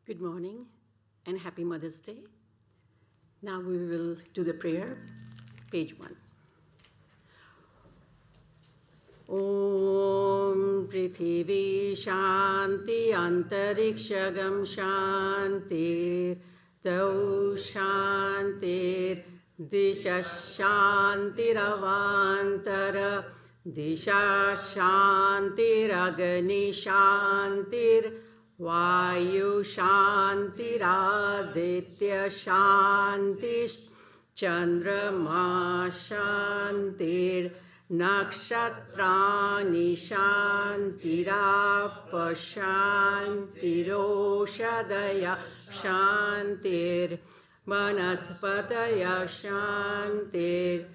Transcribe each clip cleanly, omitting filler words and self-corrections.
Good morning and happy Mother's Day. Now we will do the prayer, page 1. Om Prithivi Shanti Antarikshagam Shantir Dau Shantir Disha Shantiravantara Disha Shantiragani Shantir Vayu Shantiraditya Shantish Chandrama Shantir Nakshatrani Shantirapa Shantiroshadaya Shantir Vanaspataya Shantir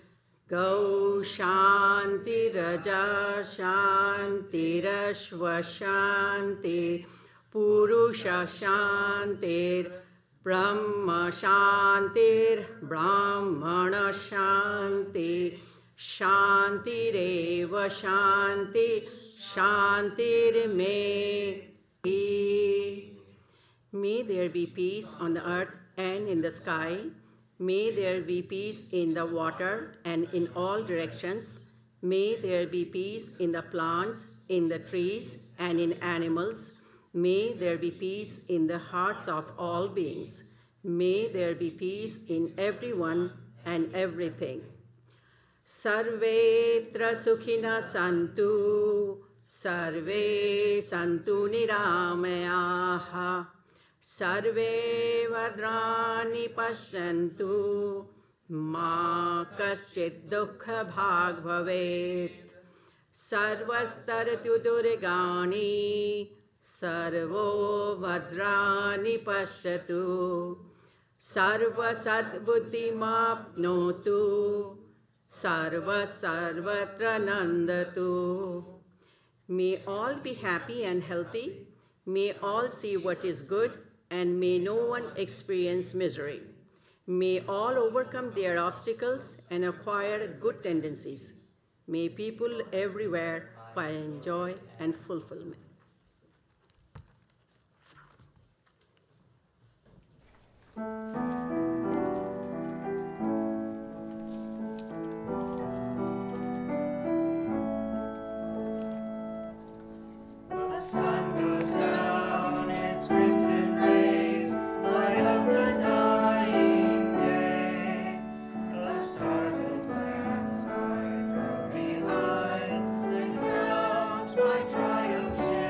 Gau Shantiraja Shantirashva Shantir Purusha Shantir Brahma Shantir Brahmana Shanti Shantireva Shanti Shantir Me. May there be peace on the earth and in the sky. May there be peace in the water and in all directions. May there be peace in the plants, in the trees, and in animals. May there be peace in the hearts of all beings. May there be peace in everyone and everything. Sarvetra sukhina santu, sarve santu niramayaha, sarve vadrani pashyantu, ma kaschid dukha bhag bhavet, sarvastartu durgani, sarvo vadrani pashyatu, sarva sadbuddhimapnotu, Sarva Sarvatra Nandatu. May all be happy and healthy. May all see what is good, and may no one experience misery. May all overcome their obstacles and acquire good tendencies. May people everywhere find joy and fulfillment. My triumph.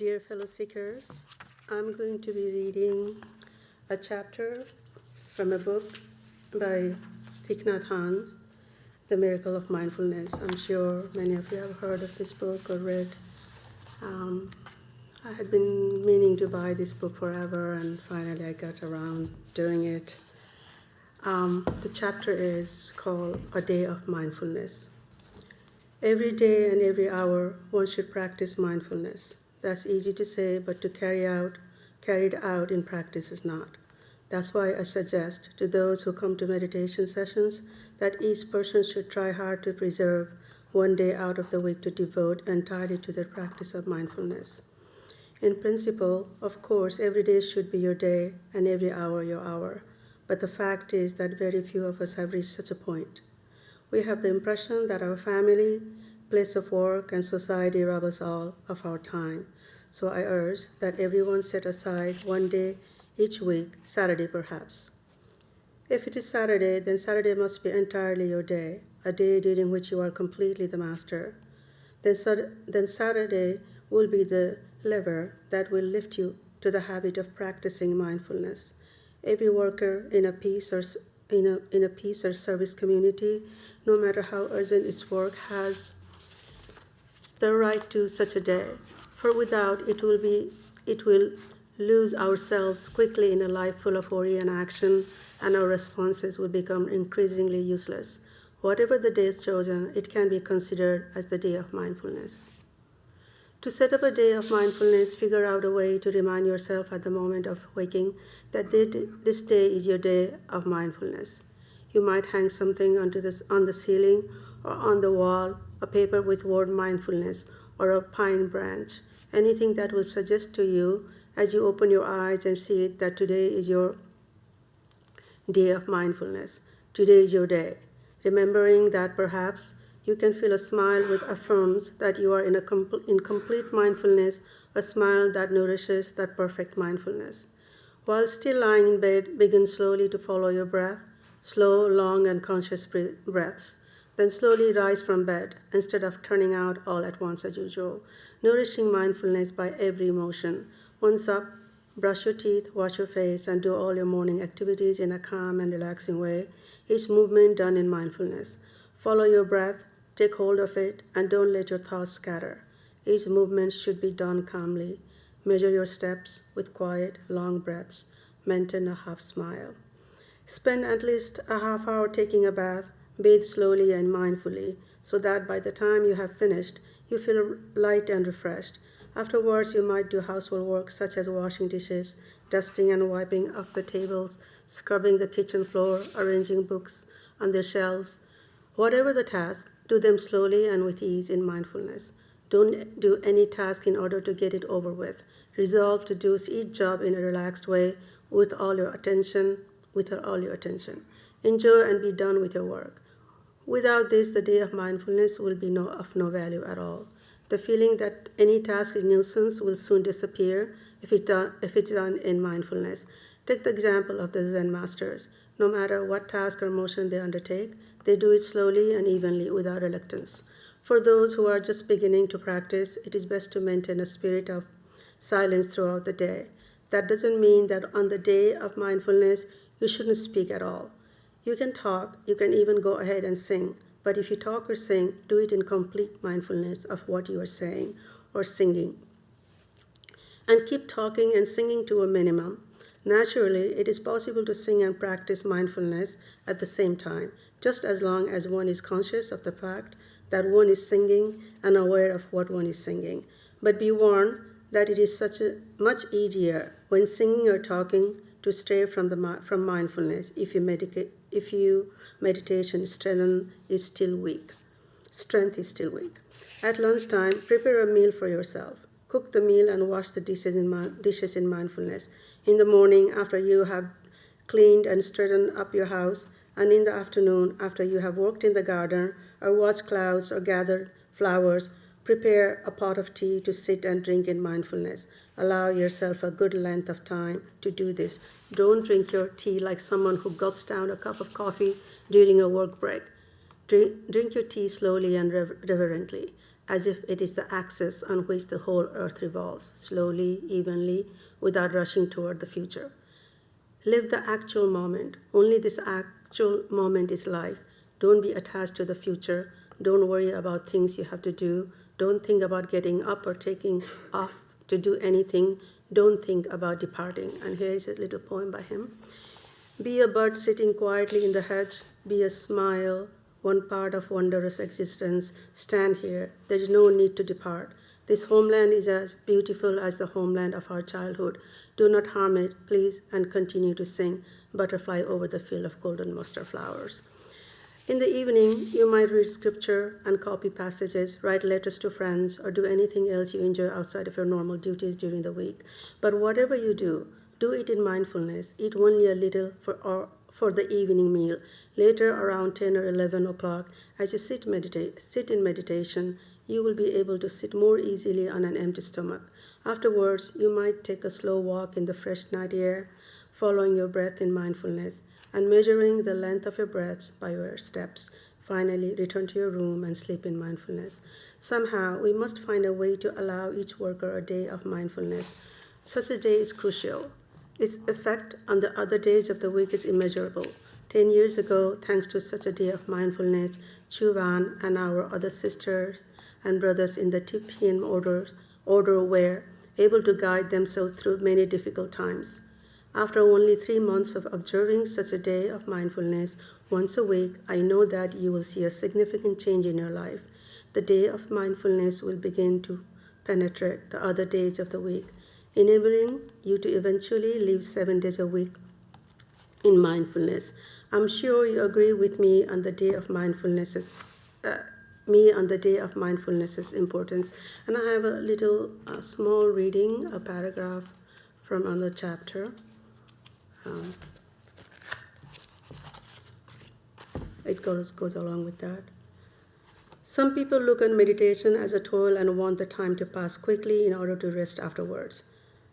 Dear fellow seekers, I'm going to be reading a chapter from a book by Thich Nhat Hanh, The Miracle of Mindfulness. I'm sure many of you have heard of this book or read. I had been meaning to buy this book forever, and finally I got around doing it. The chapter is called A Day of Mindfulness. Every day and every hour, one should practice mindfulness. That's easy to say, but to carry it out in practice is not. That's why I suggest to those who come to meditation sessions that each person should try hard to preserve one day out of the week to devote entirely to the practice of mindfulness. In principle, of course, every day should be your day and every hour your hour. But the fact is that very few of us have reached such a point. We have the impression that our family, place of work, and society rob us all of our time. So I urge that everyone set aside one day each week, Saturday perhaps. If it is Saturday, then Saturday must be entirely your day, a day during which you are completely the master. Then Saturday will be the lever that will lift you to the habit of practicing mindfulness. Every worker in a peace or service community, no matter how urgent its work, has the right to such a day. For without it will lose ourselves quickly in a life full of worry and action, and our responses will become increasingly useless. Whatever the day is chosen, it can be considered as the day of mindfulness. To set up a day of mindfulness, figure out a way to remind yourself at the moment of waking that this day is your day of mindfulness. You might hang something on the ceiling or on the wall, a paper with word mindfulness or a pine branch, anything that will suggest to you as you open your eyes and see it that today is your day of mindfulness. Today is your day. Remembering that perhaps you can feel a smile which affirms that you are in complete mindfulness, a smile that nourishes that perfect mindfulness. While still lying in bed, begin slowly to follow your breath, slow, long, and conscious breaths. Then slowly rise from bed instead of turning out all at once as usual, nourishing mindfulness by every motion. Once up, brush your teeth, wash your face, and do all your morning activities in a calm and relaxing way, each movement done in mindfulness. Follow your breath, take hold of it, and don't let your thoughts scatter. Each movement should be done calmly. Measure your steps with quiet, long breaths. Maintain a half smile. Spend at least a half hour taking a bath. Bathe slowly and mindfully, so that by the time you have finished, you feel light and refreshed. Afterwards, you might do household work such as washing dishes, dusting and wiping off the tables, scrubbing the kitchen floor, arranging books on their shelves. Whatever the task, do them slowly and with ease in mindfulness. Don't do any task in order to get it over with. Resolve to do each job in a relaxed way with all your attention. Enjoy and be done with your work. Without this, the day of mindfulness will be of no value at all. The feeling that any task is nuisance will soon disappear if it's done in mindfulness. Take the example of the Zen masters. No matter what task or motion they undertake, they do it slowly and evenly without reluctance. For those who are just beginning to practice, it is best to maintain a spirit of silence throughout the day. That doesn't mean that on the day of mindfulness, you shouldn't speak at all. You can talk, you can even go ahead and sing, but if you talk or sing, do it in complete mindfulness of what you are saying or singing. And keep talking and singing to a minimum. Naturally, it is possible to sing and practice mindfulness at the same time, just as long as one is conscious of the fact that one is singing and aware of what one is singing. But be warned that it is much easier when singing or talking to stray from mindfulness if your meditation strength is still weak. At lunchtime, prepare a meal for yourself. Cook the meal and wash the dishes in mindfulness. In the morning, after you have cleaned and straightened up your house, and in the afternoon, after you have worked in the garden or watched clouds or gathered flowers, prepare a pot of tea to sit and drink in mindfulness. Allow yourself a good length of time to do this. Don't drink your tea like someone who gulps down a cup of coffee during a work break. Drink your tea slowly and reverently. as if it is the axis on which the whole earth revolves, slowly, evenly, without rushing toward the future. Live the actual moment. Only this actual moment is life. Don't be attached to the future. Don't worry about things you have to do. Don't think about getting up or taking off to do anything. Don't think about departing. And here is a little poem by him. Be a bird sitting quietly in the hedge. Be a smile, one part of wondrous existence. Stand here. There is no need to depart. This homeland is as beautiful as the homeland of our childhood. Do not harm it, please, and continue to sing Butterfly over the field of golden mustard flowers. In the evening, you might read scripture and copy passages, write letters to friends, or do anything else you enjoy outside of your normal duties during the week. But whatever you do it in mindfulness. Eat only a little for the evening meal. Later, around 10 or 11 o'clock, as you sit in meditation, you will be able to sit more easily on an empty stomach. Afterwards, you might take a slow walk in the fresh night air, following your breath in mindfulness and measuring the length of your breaths by your steps. Finally, return to your room and sleep in mindfulness. Somehow, we must find a way to allow each worker a day of mindfulness. Such a day is crucial. Its effect on the other days of the week is immeasurable. 10 years ago, thanks to such a day of mindfulness, Chu Van and our other sisters and brothers in the Tibetan order were able to guide themselves through many difficult times. After only 3 months of observing such a day of mindfulness once a week, I know that you will see a significant change in your life. The day of mindfulness will begin to penetrate the other days of the week, enabling you to eventually live 7 days a week in mindfulness. I'm sure you agree with me on the day of mindfulness's importance. And I have a little small reading, a paragraph from another chapter. It goes along with that. Some people look at meditation as a toil and want the time to pass quickly in order to rest afterwards.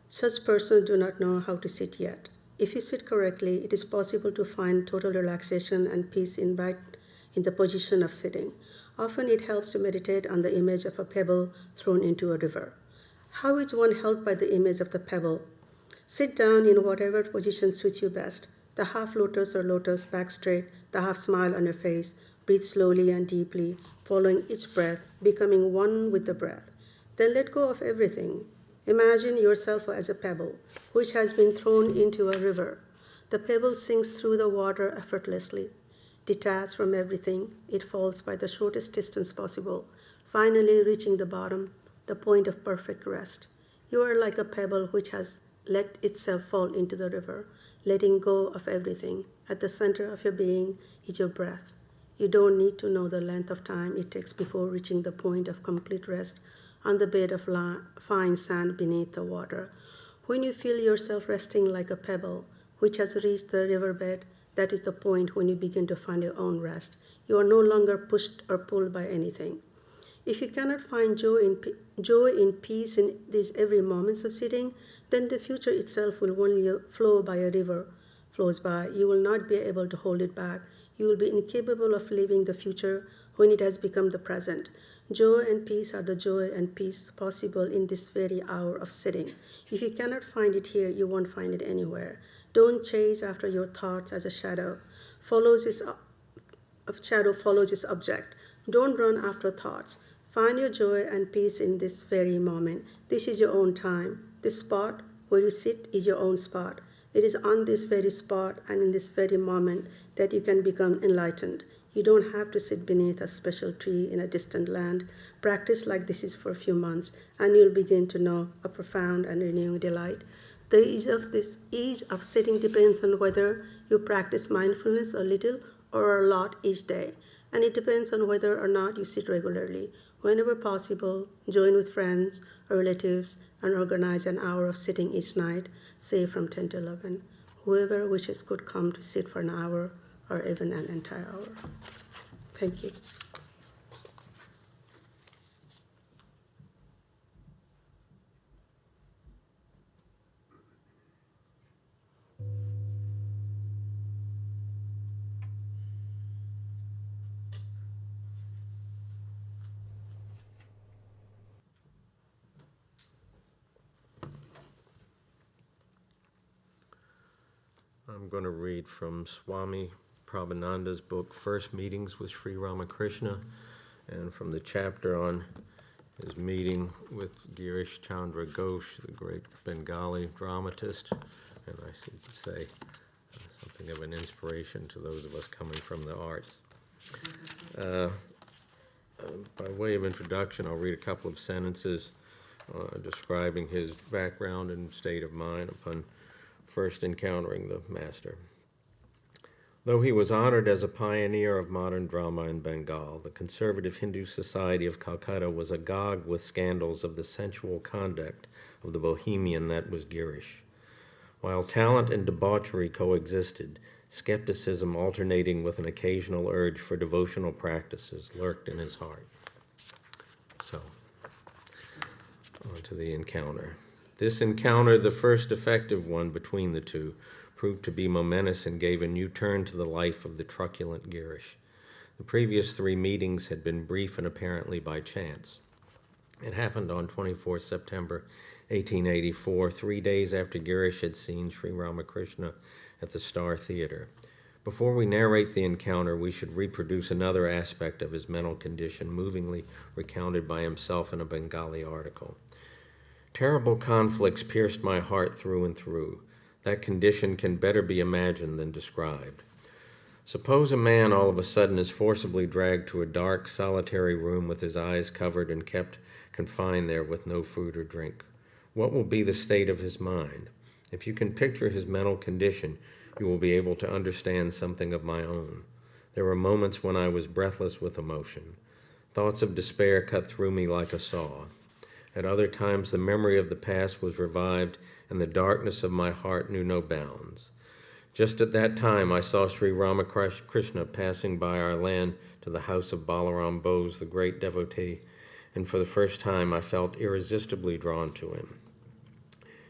Such persons do not know how to sit yet. If you sit correctly, it is possible to find total relaxation and peace in the position of sitting. Often it helps to meditate on the image of a pebble thrown into a river. How is one helped by the image of the pebble? Sit down in whatever position suits you best. The half lotus or lotus, back straight, the half smile on your face. Breathe slowly and deeply, following each breath, becoming one with the breath. Then let go of everything. Imagine yourself as a pebble, which has been thrown into a river. The pebble sinks through the water effortlessly. Detached from everything, it falls by the shortest distance possible, finally reaching the bottom, the point of perfect rest. You are like a pebble which has let itself fall into the river, letting go of everything. At the center of your being is your breath. You don't need to know the length of time it takes before reaching the point of complete rest on the bed of fine sand beneath the water. When you feel yourself resting like a pebble which has reached the riverbed, that is the point when you begin to find your own rest. You are no longer pushed or pulled by anything. If you cannot find joy in peace in these every moments of sitting, then the future itself will only flow by a river flows by. You will not be able to hold it back. You will be incapable of living the future when it has become the present. Joy and peace are the joy and peace possible in this very hour of sitting. If you cannot find it here, you won't find it anywhere. Don't chase after your thoughts as a shadow follows its object. Don't run after thoughts. Find your joy and peace in this very moment. This is your own time. This spot where you sit is your own spot. It is on this very spot and in this very moment that you can become enlightened. You don't have to sit beneath a special tree in a distant land. Practice like this is for a few months, and you'll begin to know a profound and renewing delight. The ease of sitting depends on whether you practice mindfulness a little or a lot each day, and it depends on whether or not you sit regularly. Whenever possible, join with friends or relatives and organize an hour of sitting each night, say from 10 to 11. Whoever wishes could come to sit for an hour or even an entire hour. Thank you. I'm going to read from Swami Prabhananda's book, First Meetings with Sri Ramakrishna, and from the chapter on his meeting with Girish Chandra Ghosh, the great Bengali dramatist, and I should say something of an inspiration to those of us coming from the arts. By way of introduction, I'll read a couple of sentences describing his background and state of mind upon first encountering the master. Though he was honored as a pioneer of modern drama in Bengal, the conservative Hindu society of Calcutta was agog with scandals of the sensual conduct of the bohemian that was Girish. While talent and debauchery coexisted, skepticism alternating with an occasional urge for devotional practices lurked in his heart. So, on to the encounter. This encounter, the first effective one between the two, proved to be momentous and gave a new turn to the life of the truculent Girish. The previous 3 meetings had been brief and apparently by chance. It happened on 24 September 1884, 3 days after Girish had seen Sri Ramakrishna at the Star Theater. Before we narrate the encounter, we should reproduce another aspect of his mental condition, movingly recounted by himself in a Bengali article. Terrible conflicts pierced my heart through and through. That condition can better be imagined than described. Suppose a man all of a sudden is forcibly dragged to a dark, solitary room with his eyes covered and kept confined there with no food or drink. What will be the state of his mind? If you can picture his mental condition, you will be able to understand something of my own. There were moments when I was breathless with emotion. Thoughts of despair cut through me like a saw. At other times, the memory of the past was revived, and the darkness of my heart knew no bounds. Just at that time, I saw Sri Ramakrishna passing by our land to the house of Balaram Bose, the great devotee, and for the first time I felt irresistibly drawn to him.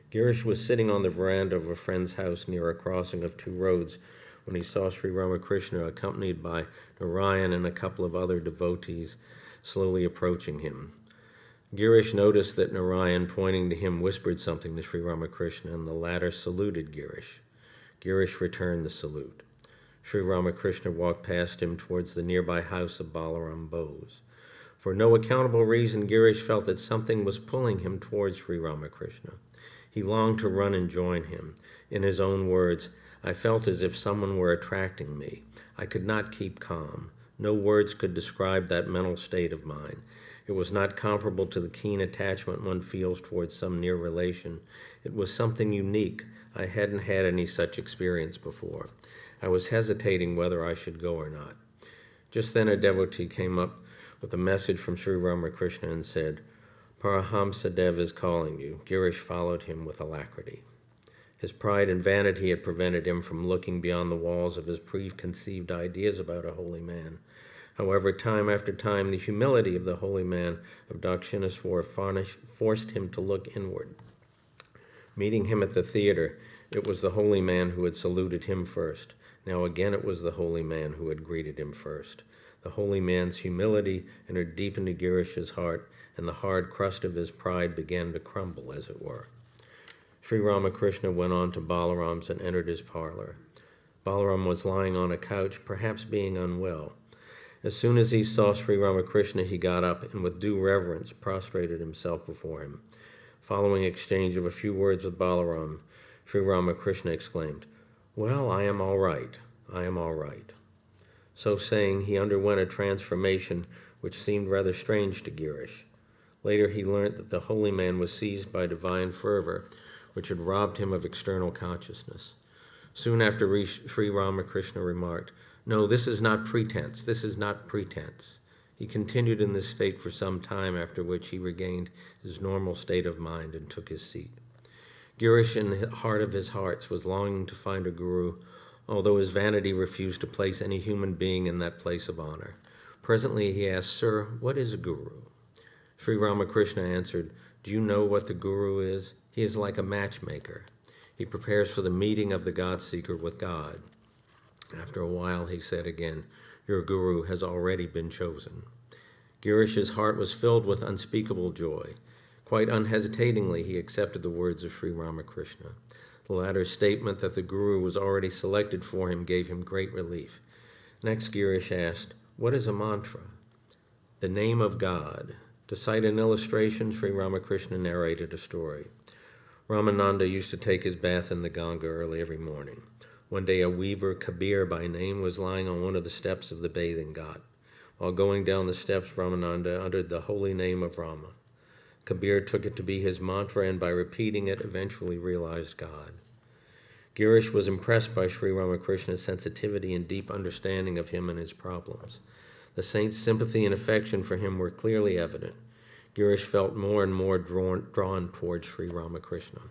Girish was sitting on the veranda of a friend's house near a crossing of 2 roads when he saw Sri Ramakrishna accompanied by Narayan and a couple of other devotees slowly approaching him. Girish noticed that Narayan, pointing to him, whispered something to Sri Ramakrishna, and the latter saluted Girish. Girish returned the salute. Sri Ramakrishna walked past him towards the nearby house of Balaram Bose. For no accountable reason, Girish felt that something was pulling him towards Sri Ramakrishna. He longed to run and join him. In his own words, I felt as if someone were attracting me. I could not keep calm. No words could describe that mental state of mine. It was not comparable to the keen attachment one feels towards some near relation. It was something unique. I hadn't had any such experience before. I was hesitating whether I should go or not. Just then a devotee came up with a message from Sri Ramakrishna and said, Parahamsa Dev is calling you. Girish followed him with alacrity. His pride and vanity had prevented him from looking beyond the walls of his preconceived ideas about a holy man. However, time after time, the humility of the holy man of Dakshineswar forced him to look inward. Meeting him at the theater, it was the holy man who had saluted him first. Now again it was the holy man who had greeted him first. The holy man's humility entered deep into Girish's heart, and the hard crust of his pride began to crumble, as it were. Sri Ramakrishna went on to Balaram's and entered his parlor. Balaram was lying on a couch, perhaps being unwell. As soon as he saw Sri Ramakrishna, he got up and with due reverence prostrated himself before him. Following exchange of a few words with Balaram, Sri Ramakrishna exclaimed, Well, I am all right. I am all right. So saying, he underwent a transformation which seemed rather strange to Girish. Later he learnt that the holy man was seized by divine fervor, which had robbed him of external consciousness. Soon after, Sri Ramakrishna remarked, No, this is not pretense. This is not pretense. He continued in this state for some time, after which he regained his normal state of mind and took his seat. Girish, in the heart of his hearts, was longing to find a guru, although his vanity refused to place any human being in that place of honor. Presently he asked, Sir, what is a guru? Sri Ramakrishna answered, Do you know what the guru is? He is like a matchmaker. He prepares for the meeting of the God-seeker with God. After a while he said again, Your guru has already been chosen. Girish's heart was filled with unspeakable joy. Quite unhesitatingly he accepted the words of Sri Ramakrishna. The latter's statement that the Guru was already selected for him gave him great relief. Next, Girish asked, "What is a mantra?" "The name of God." To cite an illustration, Sri Ramakrishna narrated a story. Ramananda used to take his bath in the Ganga early every morning. One day a weaver, Kabir by name, was lying on one of the steps of the bathing ghat. While going down the steps, Ramananda uttered the holy name of Rama. Kabir took it to be his mantra and by repeating it eventually realized God. Girish was impressed by Sri Ramakrishna's sensitivity and deep understanding of him and his problems. The saint's sympathy and affection for him were clearly evident. Girish felt more and more drawn towards Sri Ramakrishna.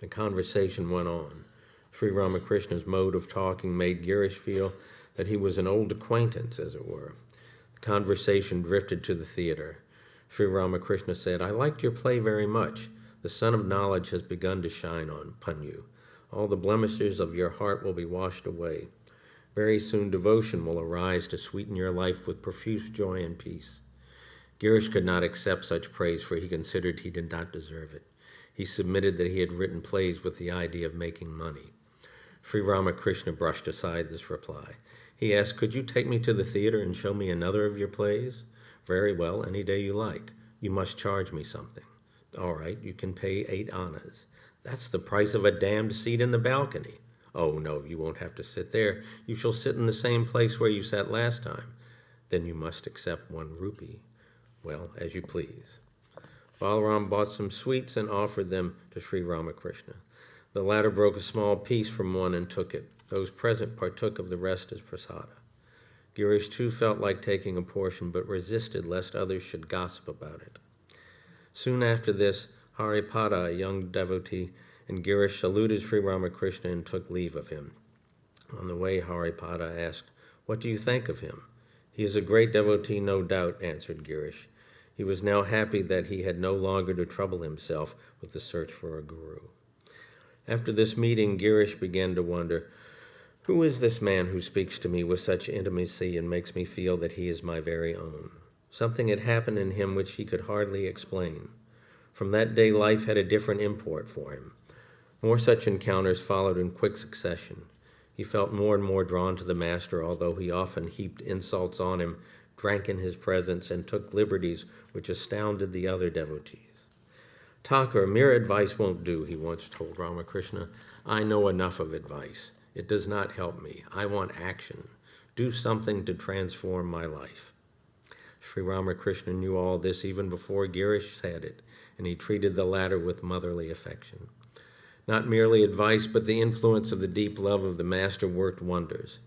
The conversation went on. Sri Ramakrishna's mode of talking made Girish feel that he was an old acquaintance, as it were. The conversation drifted to the theater. Sri Ramakrishna said, "I liked your play very much. The sun of knowledge has begun to shine upon you. All the blemishes of your heart will be washed away. Very soon devotion will arise to sweeten your life with profuse joy and peace." Girish could not accept such praise, for he considered he did not deserve it. He submitted that he had written plays with the idea of making money. Sri Ramakrishna brushed aside this reply. He asked, "Could you take me to the theater and show me another of your plays?" "Very well, any day you like. You must charge me something." "All right, you can pay 8 annas." "That's the price of a damned seat in the balcony." "Oh, no, you won't have to sit there. You shall sit in the same place where you sat last time." "Then you must accept 1 rupee." "Well, as you please." Balaram bought some sweets and offered them to Sri Ramakrishna. The latter broke a small piece from one and took it. Those present partook of the rest as prasada. Girish too felt like taking a portion, but resisted lest others should gossip about it. Soon after this, Haripada, a young devotee, and Girish saluted Sri Ramakrishna and took leave of him. On the way, Haripada asked, "What do you think of him?" "He is a great devotee, no doubt," answered Girish. He was now happy that he had no longer to trouble himself with the search for a guru. After this meeting, Girish began to wonder, who is this man who speaks to me with such intimacy and makes me feel that he is my very own? Something had happened in him which he could hardly explain. From that day, life had a different import for him. More such encounters followed in quick succession. He felt more and more drawn to the master, although he often heaped insults on him, drank in his presence, and took liberties which astounded the other devotees. "Thakur, mere advice won't do," he once told Ramakrishna. "I know enough of advice. It does not help me. I want action. Do something to transform my life." Sri Ramakrishna knew all this even before Girish said it, and he treated the latter with motherly affection. Not merely advice, but the influence of the deep love of the master worked wonders.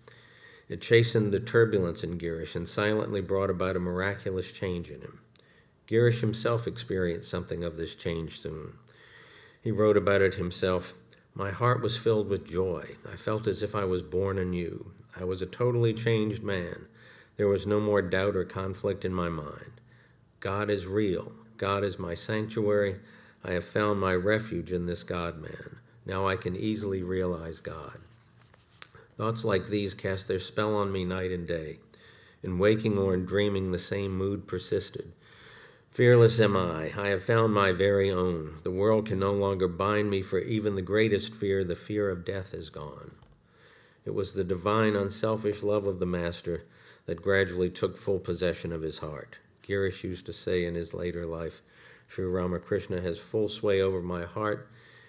It chastened the turbulence in Girish and silently brought about a miraculous change in him. Girish himself experienced something of this change soon. He wrote about it himself. "My heart was filled with joy. I felt as if I was born anew. I was a totally changed man. There was no more doubt or conflict in my mind. God is real. God is my sanctuary. I have found my refuge in this God-man. Now I can easily realize God." Thoughts like these cast their spell on me night and day. In waking or in dreaming, the same mood persisted. "Fearless am I. I have found my very own. The world can no longer bind me, for even the greatest fear, the fear of death, is gone." It was the divine, unselfish love of the master that gradually took full possession of his heart. Girish used to say in his later life, "Sri Ramakrishna has full sway over my heart.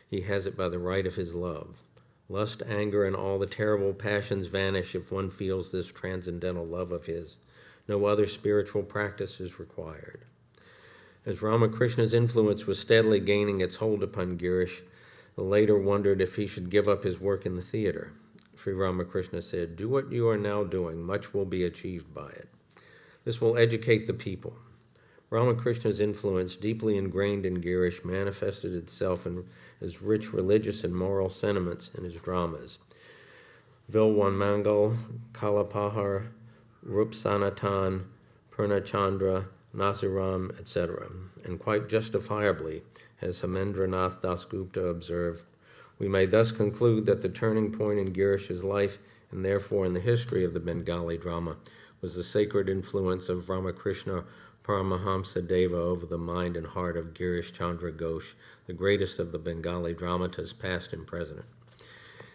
He has it by the right of his love. Lust, anger, and all the terrible passions vanish if one feels this transcendental love of his. No other spiritual practice is required." As Ramakrishna's influence was steadily gaining its hold upon Girish, the later wondered if he should give up his work in the theater. Sri Ramakrishna said, "Do what you are now doing. Much will be achieved by it. This will educate the people." Ramakrishna's influence, deeply ingrained in Girish, manifested itself in his rich religious and moral sentiments in his dramas. Vilwanmangal, Kalapahar, Rupsanatan, Purnachandra, Nasiram, etc. And quite justifiably, as Hemendranath Dasgupta observed, we may thus conclude that the turning point in Girish's life, and therefore in the history of the Bengali drama, was the sacred influence of Ramakrishna Paramahamsa Deva over the mind and heart of Girish Chandra Ghosh, the greatest of the Bengali dramatists, past and present.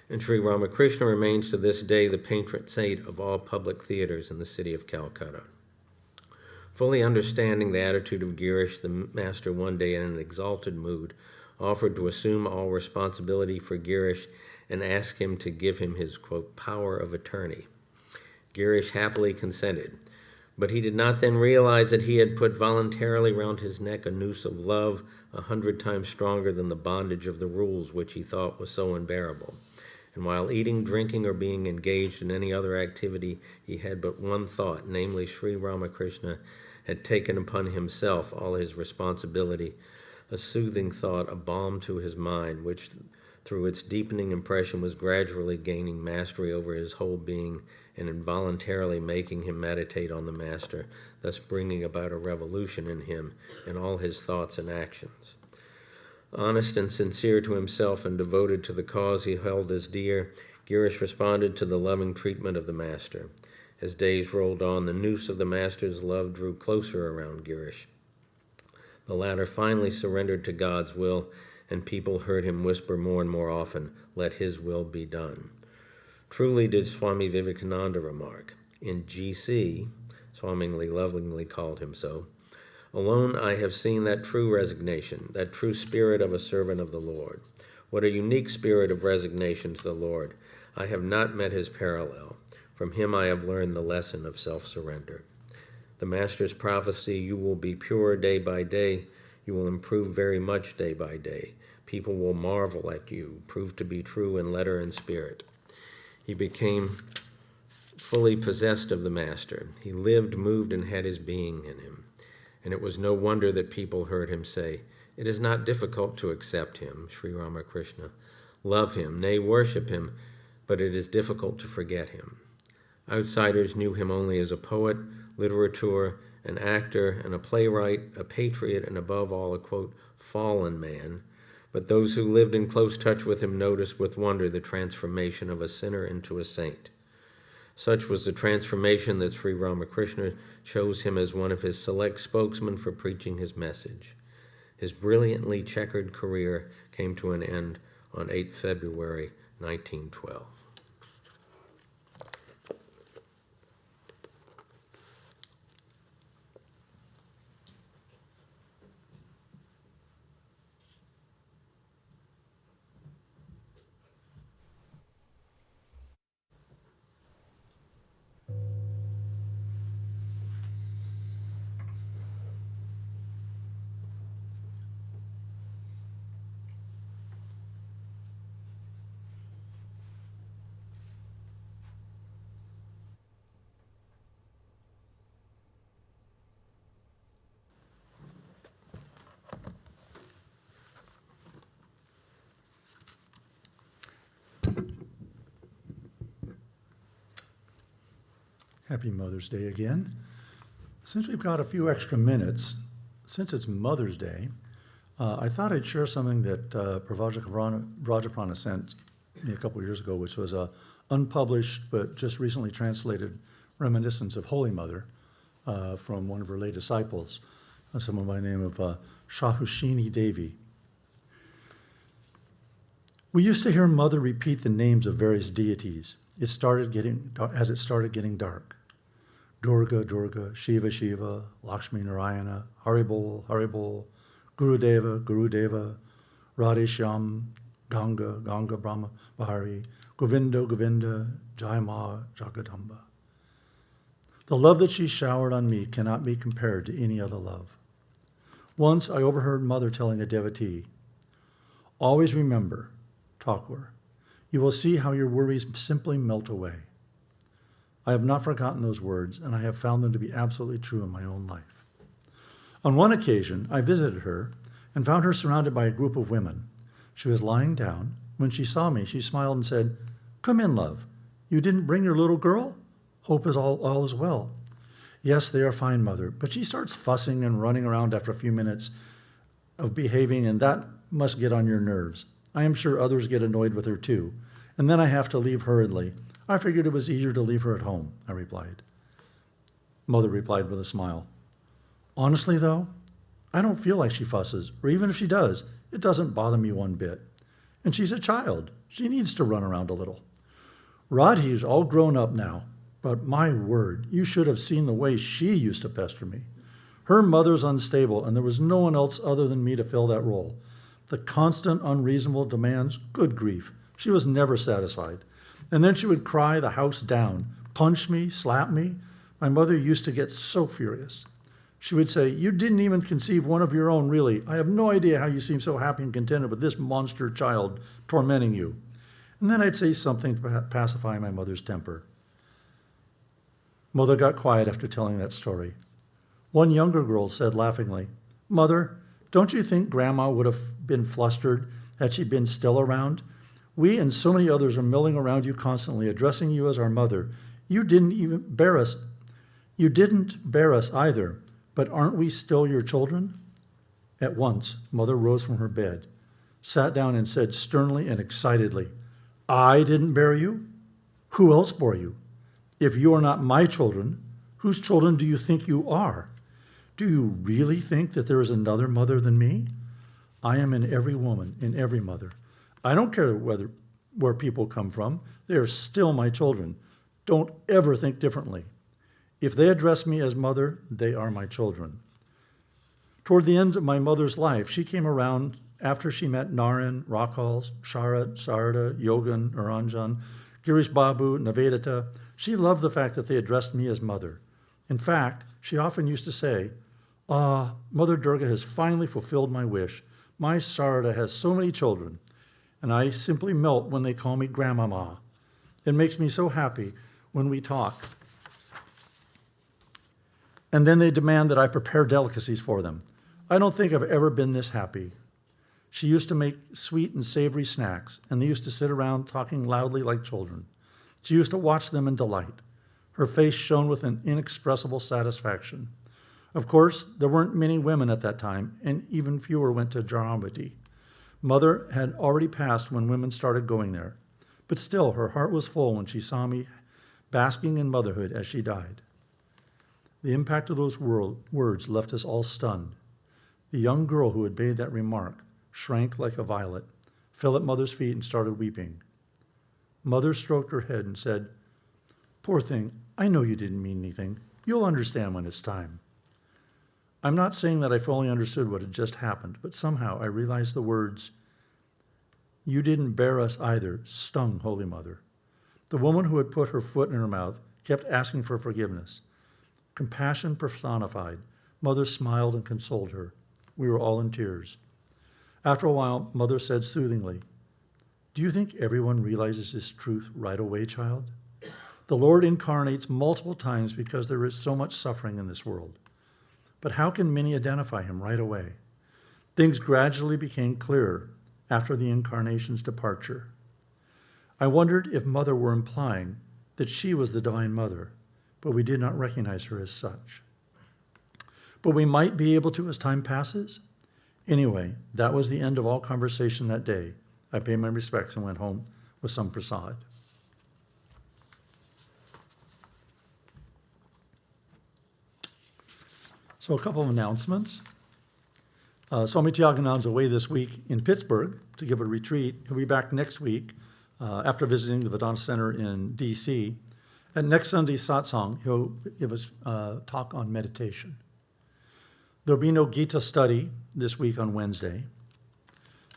And Sri Ramakrishna remains to this day the patron saint of all public theaters in the city of Calcutta. Fully understanding the attitude of Girish, the master one day in an exalted mood offered to assume all responsibility for Girish and asked him to give him his, quote, power of attorney. Girish happily consented, but he did not then realize that he had put voluntarily round his neck a noose of love 100 times stronger than the bondage of the rules which he thought was so unbearable. And while eating, drinking, or being engaged in any other activity, he had but one thought, namely Sri Ramakrishna had taken upon himself all his responsibility, a soothing thought, a balm to his mind, which through its deepening impression was gradually gaining mastery over his whole being and involuntarily making him meditate on the Master, thus bringing about a revolution in him in all his thoughts and actions. Honest and sincere to himself and devoted to the cause he held as dear, Girish responded to the loving treatment of the Master. As days rolled on, the noose of the Master's love drew closer around Girish. The latter finally surrendered to God's will, and people heard him whisper more and more often, "Let his will be done." Truly did Swami Vivekananda remark, in GC, Swami lovingly called him so, "Alone I have seen that true resignation, that true spirit of a servant of the Lord. What a unique spirit of resignation to the Lord. I have not met his parallel. From him I have learned the lesson of self-surrender. The Master's prophecy, you will be pure day by day, you will improve very much day by day. People will marvel at you, prove to be true in letter and spirit." He became fully possessed of the Master. He lived, moved, and had his being in him. And it was no wonder that people heard him say, "It is not difficult to accept him, Sri Ramakrishna, love him, nay, worship him, but it is difficult to forget him." Outsiders knew him only as a poet, literateur, an actor, and a playwright, a patriot, and above all, a, quote, fallen man. But those who lived in close touch with him noticed with wonder the transformation of a sinner into a saint. Such was the transformation that Sri Ramakrishna chose him as one of his select spokesmen for preaching his message. His brilliantly checkered career came to an end on 8 February 1912. Happy Mother's Day again. Since we've got a few extra minutes, since it's Mother's Day, I thought I'd share something that Rajaprana sent me a couple of years ago, which was a unpublished but just recently translated reminiscence of Holy Mother from one of her lay disciples, someone by the name of Shahushini Devi. We used to hear Mother repeat the names of various deities as it started getting dark. Durga, Durga, Shiva, Shiva, Lakshmi, Narayana, Haribol, Haribol, Gurudeva, Gurudeva, Radheshyam, Ganga, Ganga, Brahma, Bahari, Govinda, Govinda, Jai Ma, Jagadamba. The love that she showered on me cannot be compared to any other love. Once I overheard Mother telling a devotee, "Always remember, Thakur, you will see how your worries simply melt away." I have not forgotten those words, and I have found them to be absolutely true in my own life. On one occasion, I visited her and found her surrounded by a group of women. She was lying down. When she saw me, she smiled and said, "Come in, love. You didn't bring your little girl? Hope is all is well." "Yes, they are fine, Mother." But she starts fussing and running around after a few minutes of behaving, and that must get on your nerves. I am sure others get annoyed with her too. And then I have to leave hurriedly. I figured it was easier to leave her at home, I replied. Mother replied with a smile, Honestly, though, I don't feel like she fusses, or even if she does, it doesn't bother me one bit. And she's a child. She needs to run around a little. Radhi's all grown up now, but my word, you should have seen the way she used to pester me. Her mother's unstable, and there was no one else other than me to fill that role. The constant unreasonable demands, good grief, she was never satisfied. And then she would cry the house down, punch me, slap me. My mother used to get so furious. She would say, "You didn't even conceive one of your own, really. I have no idea how you seem so happy and contented with this monster child tormenting you." And then I'd say something to pacify my mother's temper. Mother got quiet after telling that story. One younger girl said laughingly, "Mother, don't you think Grandma would have been flustered had she been still around? We and so many others are milling around you constantly, addressing you as our mother. You didn't bear us either, but aren't we still your children?" At once, Mother rose from her bed, sat down and said sternly and excitedly, "I didn't bear you? Who else bore you? If you are not my children, whose children do you think you are? Do you really think that there is another mother than me? I am in every woman, in every mother. I don't care where people come from. They are still my children. Don't ever think differently. If they address me as mother, they are my children." Toward the end of my mother's life, she came around after she met Naren, Rakhals, Sharat, Sarada, Yogan, Aranjan, Girish Babu, Navedita. She loved the fact that they addressed me as mother. In fact, she often used to say, Mother Durga has finally fulfilled my wish. My Sarada has so many children, and I simply melt when they call me Grandmama. It makes me so happy when we talk. And then they demand that I prepare delicacies for them. I don't think I've ever been this happy. She used to make sweet and savory snacks, and they used to sit around talking loudly like children. She used to watch them in delight. Her face shone with an inexpressible satisfaction. Of course, there weren't many women at that time, and even fewer went to Jaramati. Mother had already passed when women started going there, but still her heart was full when she saw me basking in motherhood as she died. The impact of those words left us all stunned. The young girl who had made that remark shrank like a violet, fell at Mother's feet, and started weeping. Mother stroked her head and said, "Poor thing, I know you didn't mean anything. You'll understand when it's time." I'm not saying that I fully understood what had just happened, but somehow I realized the words, "You didn't bear us either," stung Holy Mother. The woman who had put her foot in her mouth kept asking for forgiveness. Compassion personified, Mother smiled and consoled her. We were all in tears. After a while, Mother said soothingly, "Do you think everyone realizes this truth right away, child? The Lord incarnates multiple times because there is so much suffering in this world. But how can many identify him right away? Things gradually became clearer after the incarnation's departure. I wondered if Mother were implying that she was the Divine Mother, but we did not recognize her as such. But we might be able to as time passes? Anyway, that was the end of all conversation that day. I paid my respects and went home with some prasad. So a couple of announcements. Swami Tyagananda's away this week in Pittsburgh to give a retreat. He'll be back next week after visiting the Vedanta Center in D.C. At next Sunday's satsang, he'll give us a talk on meditation. There'll be no Gita study this week on Wednesday.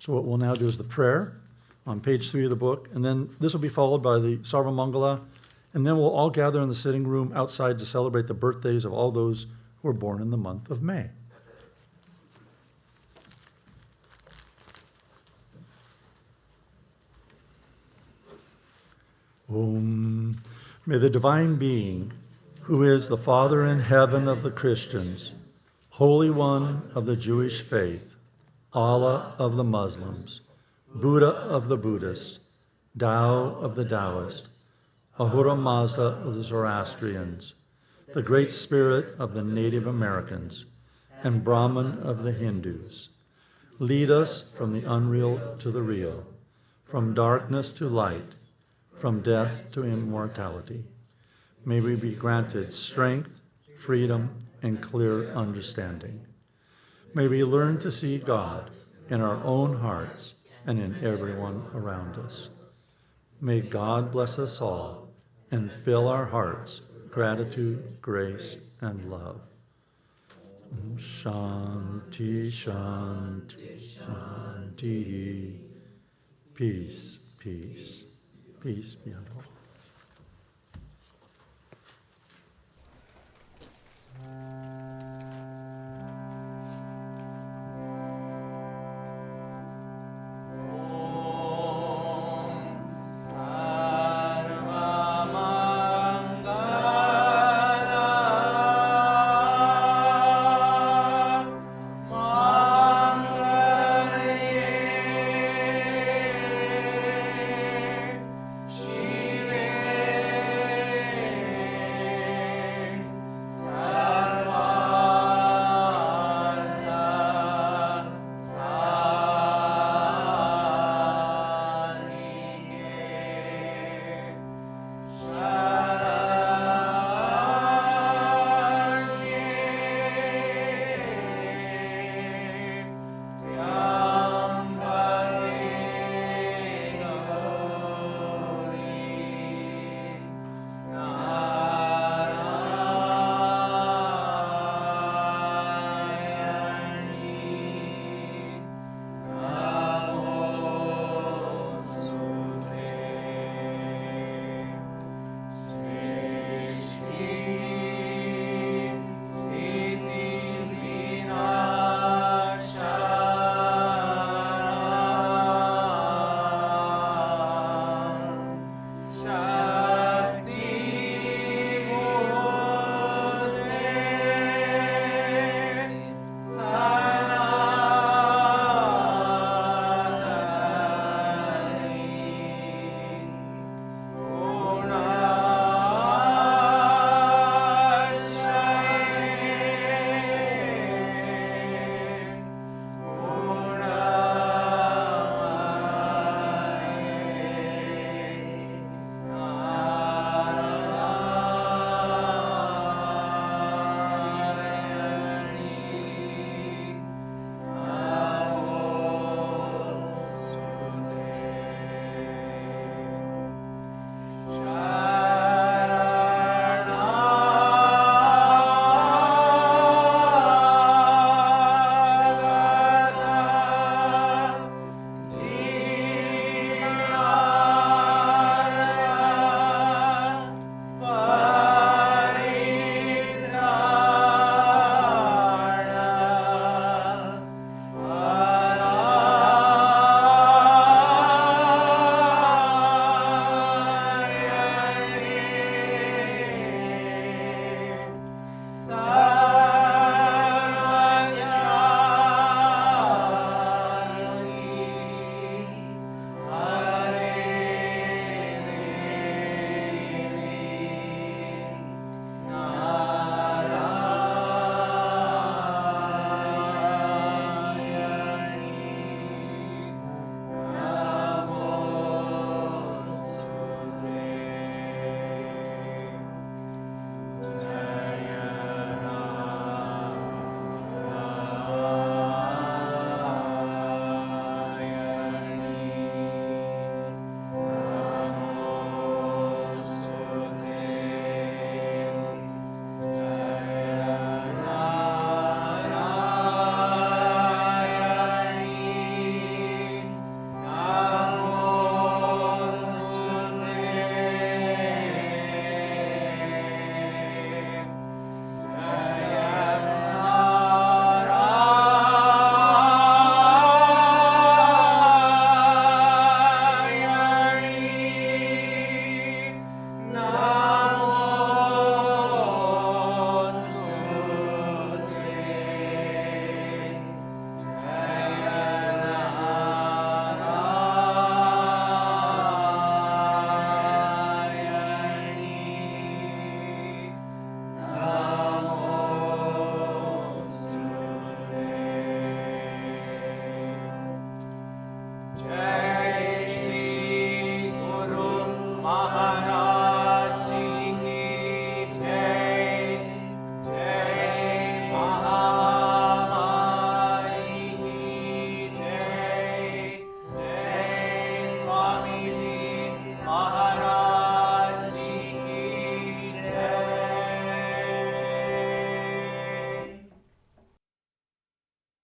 So what we'll now do is the prayer on page 3 of the book, and then this will be followed by the Sarvamangala, and then we'll all gather in the sitting room outside to celebrate the birthdays of all those who were born in the month of May. Om. May the Divine Being, who is the Father in heaven of the Christians, Holy One of the Jewish faith, Allah of the Muslims, Buddha of the Buddhists, Tao of the Taoists, Ahura Mazda of the Zoroastrians, the Great Spirit of the Native Americans, and Brahman of the Hindus, lead us from the unreal to the real, from darkness to light, from death to immortality. May we be granted strength, freedom, and clear understanding. May we learn to see God in our own hearts and in everyone around us. May God bless us all and fill our hearts with gratitude, grace, and love. Shanti, Shanti, Shanti. Peace, peace, peace be unto all.